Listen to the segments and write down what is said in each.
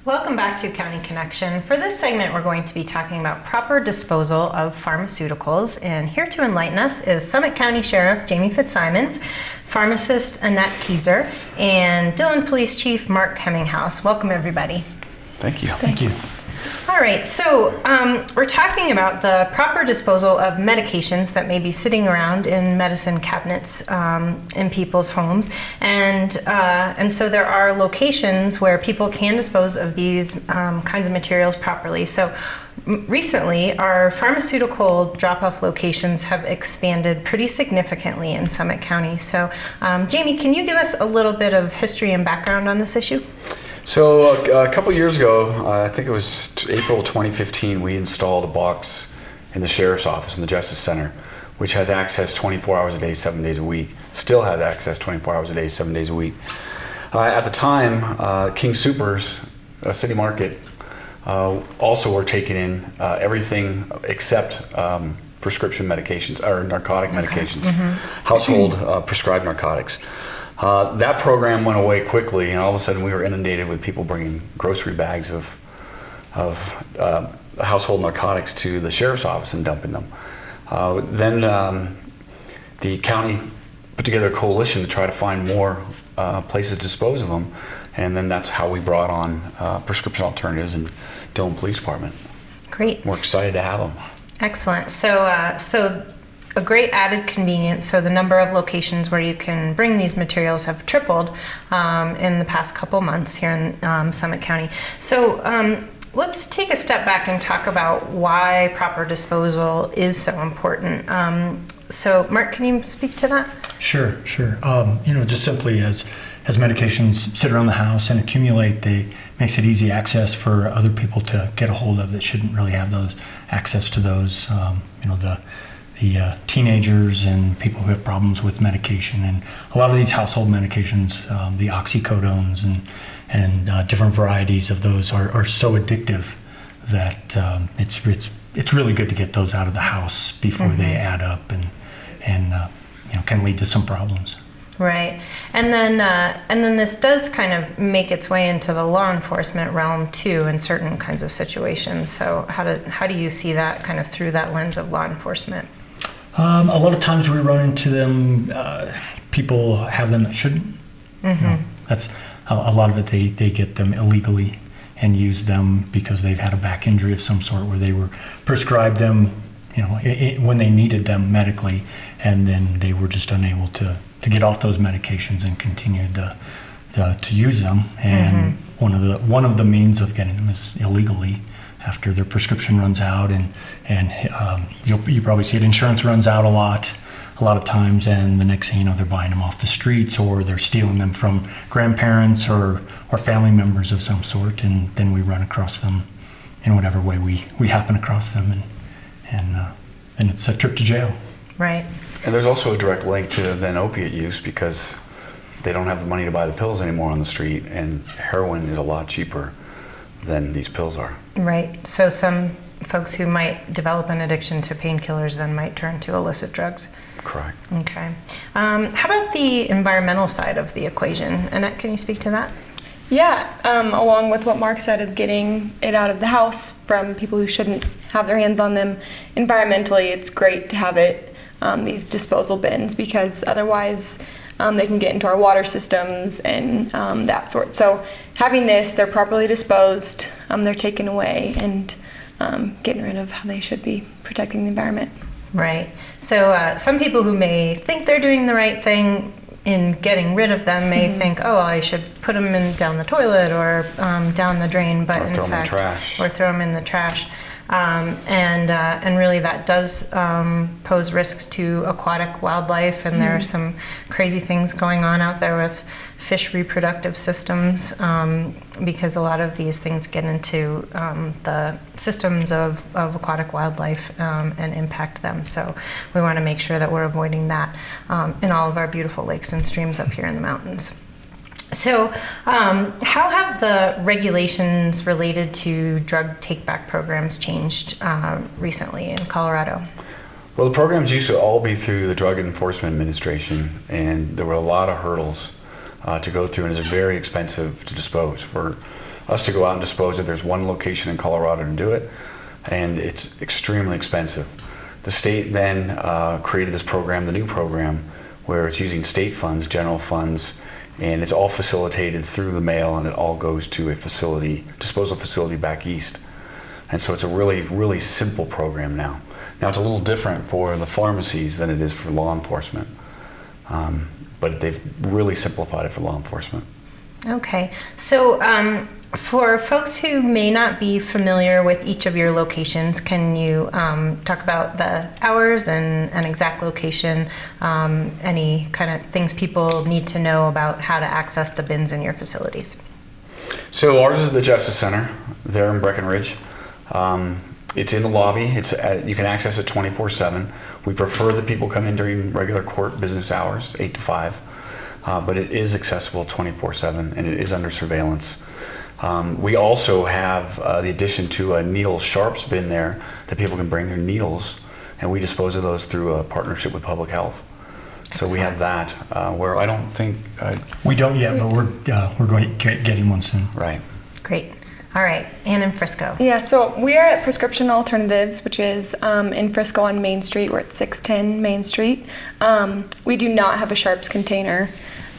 Welcome back to County Connection. For this segment, we're going to be talking about proper disposal of pharmaceuticals. And here to enlighten us is Summit County Sheriff Jaime FitzSimons, pharmacist Annette Kueser, and Dillon Police Chief Mark Heminghous. Welcome, everybody. Thank you. Thank you. All right, so we're talking about the proper disposal of medications that may be sitting around in medicine cabinets in people's homes, and so there are locations where people can dispose of these kinds of materials properly. So recently, our pharmaceutical drop-off locations have expanded pretty significantly in Summit County. So, Jaime, can you give us a little bit of history and background on this issue? So a couple years ago, I think it was April 2015, we installed a box in the Sheriff's Office in the Justice Center, which has access 24 hours a day, 7 days a week. Still has access 24 hours a day, 7 days a week. At the time, King Soopers, City Market, also were taking in everything except prescription medications or narcotic medications, household prescribed narcotics. That program went away quickly, and all of a sudden we were inundated with people bringing grocery bags of household narcotics to the Sheriff's Office and dumping them. Then the county put together a coalition to try to find more places to dispose of them, and then that's how we brought on Prescription Alternatives and Dillon Police Department. Great. We're excited to have them. Excellent. So a great added convenience. So the number of locations where you can bring these materials have tripled in the past couple months here in Summit County. So let's take a step back and talk about why proper disposal is so important. So Mark, can you speak to that? Sure. Just simply as medications sit around the house and accumulate, makes it easy access for other people to get a hold of that shouldn't really have those access to those. The teenagers and people who have problems with medication, and a lot of these household medications, the oxycodones and different varieties of those are so addictive that it's really good to get those out of the house before they add up and can lead to some problems. Right, and then this does kind of make its way into the law enforcement realm too in certain kinds of situations. So how do you see that kind of through that lens of law enforcement? A lot of times we run into them, people have them that shouldn't. That's a lot of it, they get them illegally and use them because they've had a back injury of some sort where they were prescribed them, when they needed them medically, and then they were just unable to get off those medications and continue to use them. And one of the means of getting them is illegally, after their prescription runs out, and you probably see it, insurance runs out a lot of times, and the next thing you know, they're buying them off the streets, or they're stealing them from grandparents or family members of some sort, and then we run across them in whatever way we happen across them, and it's a trip to jail. Right. And there's also a direct link to then opiate use, because they don't have the money to buy the pills anymore on the street, and heroin is a lot cheaper than these pills are. Right. So some folks who might develop an addiction to painkillers then might turn to illicit drugs. Correct. Okay. How about the environmental side of the equation? Annette, can you speak to that? Yeah, along with what Mark said of getting it out of the house from people who shouldn't have their hands on them, environmentally it's great to have it, these disposal bins, because otherwise they can get into our water systems and that sort. So having this, they're properly disposed, they're taken away, and getting rid of how they should be, protecting the environment. Right. So some people who may think they're doing the right thing in getting rid of them may think, oh, I should put them down the toilet or down the drain, but in fact, or throw them in the trash. And really that does pose risks to aquatic wildlife, and there are some crazy things going on out there with fish reproductive systems, because a lot of these things get into the systems of aquatic wildlife and impact them. So we want to make sure that we're avoiding that in all of our beautiful lakes and streams up here in the mountains. So how have the regulations related to drug take-back programs changed recently in Colorado? Well, the programs used to all be through the Drug Enforcement Administration, and there were a lot of hurdles to go through, and it's very expensive to dispose. For us to go out and dispose of. There's one location in Colorado to do it, and it's extremely expensive. The state then created this program, the new program, where it's using state funds, general funds, and it's all facilitated through the mail, and it all goes to a facility, disposal facility back east. And so it's a really, really simple program now. Now it's a little different for the pharmacies than it is for law enforcement, but they've really simplified it for law enforcement. Okay, so for folks who may not be familiar with each of your locations, can you talk about the hours and an exact location, any kind of things people need to know about how to access the bins in your facilities? So ours is the Justice Center there in Breckenridge. It's in the lobby. You can access it 24/7. We prefer that people come in during regular court business hours, 8 to 5, but it is accessible 24/7, and it is under surveillance. We also have the addition to a needle sharps bin there that people can bring their needles, and we dispose of those through a partnership with public health. So we have that, where I don't think... we don't yet, but we're going to getting one soon. Right. Great. All right, and in Frisco. Yeah, so we are at Prescription Alternatives, which is in Frisco on Main Street. We're at 610 Main Street. We do not have a Sharps container,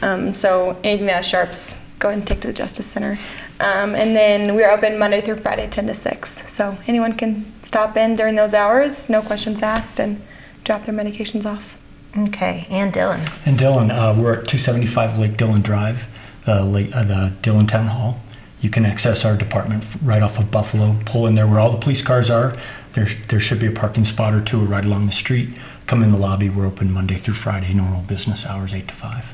so anything that has Sharps, go ahead and take to the Justice Center. And then we're open Monday through Friday, 10 to 6. So anyone can stop in during those hours, no questions asked, and drop their medications off. Okay, and Dillon. And Dillon, we're at 275 Lake Dillon Drive, the Dillon Town Hall. You can access our department right off of Buffalo. Pull in there where all the police cars are. There should be a parking spot or two right along the street. Come in the lobby. We're open Monday through Friday, normal business hours, 8 to 5.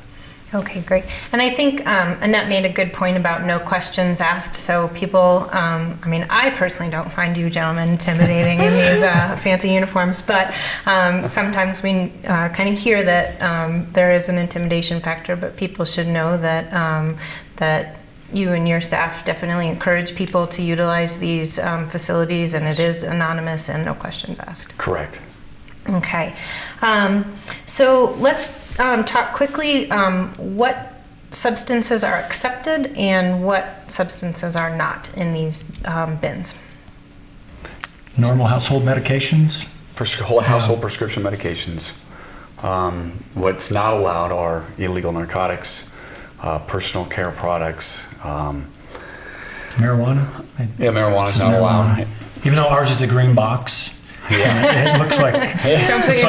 Okay, great. And I think Annette made a good point about no questions asked. So people, I personally don't find you gentlemen intimidating in these fancy uniforms, but sometimes we kind of hear that there is an intimidation factor, but people should know that that you and your staff definitely encourage people to utilize these facilities, and it is anonymous and no questions asked. Correct. Okay. So let's talk quickly what substances are accepted and what substances are not in these bins. Normal household medications. Household prescription medications. What's not allowed are illegal narcotics, personal care products. Marijuana? Yeah, marijuana's not allowed. Even though ours is a green box. Yeah. It looks like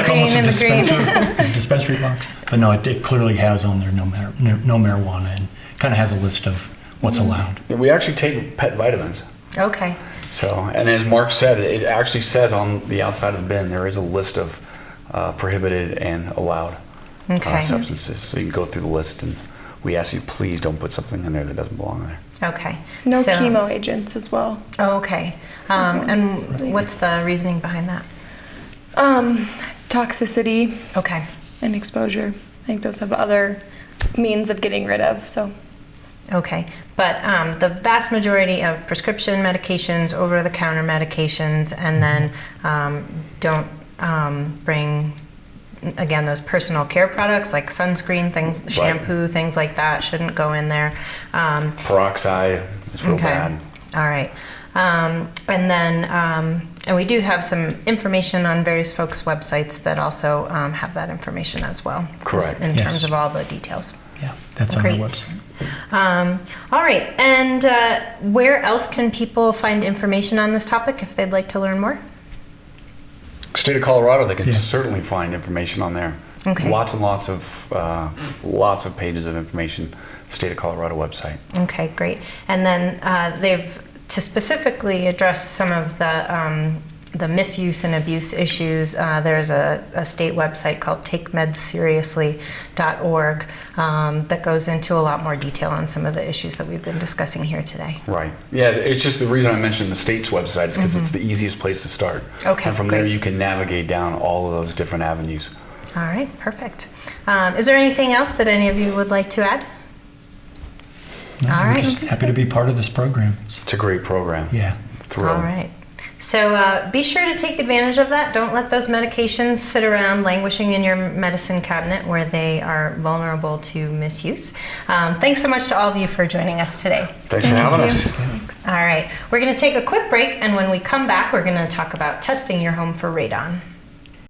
almost a dispensary box. But no, it clearly has on there no marijuana, and kind of has a list of what's allowed. We actually take pet vitamins. Okay. So, and as Mark said, it actually says on the outside of the bin there is a list of prohibited and allowed substances. So you can go through the list, and we ask you, please don't put something in there that doesn't belong there. Okay. No chemo agents as well. Oh, okay. And what's the reasoning behind that? Toxicity. Okay. And exposure. I think those have other means of getting rid of. So. Okay, but the vast majority of prescription medications, over-the-counter medications, and then don't bring, again, those personal care products like sunscreen, things, shampoo, things like that shouldn't go in there. Peroxide is real bad. All right. And then, and we do have some information on various folks' websites that also have that information as well. Correct. In terms of all the details. Yeah, that's on our website. All right, and where else can people find information on this topic if they'd like to learn more? State of Colorado, they can certainly find information on there. Okay. Lots and lots of pages of information. State of Colorado website. Okay, great. And then they've to specifically address some of the misuse and abuse issues. There's a state website called TakeMedsSeriously.org that goes into a lot more detail on some of the issues that we've been discussing here today. Right. Yeah, it's just the reason I mentioned the state's website is because it's the easiest place to start. Okay, and from there you can navigate down all of those different avenues. All right, perfect. Is there anything else that any of you would like to add? No, we're just happy to be part of this program. It's a great program. Yeah. Thrilled. All right. So be sure to take advantage of that. Don't let those medications sit around languishing in your medicine cabinet where they are vulnerable to misuse. Thanks so much to all of you for joining us today. Thanks for having us. Thanks. All right, we're going to take a quick break, and when we come back, we're going to talk about testing your home for radon.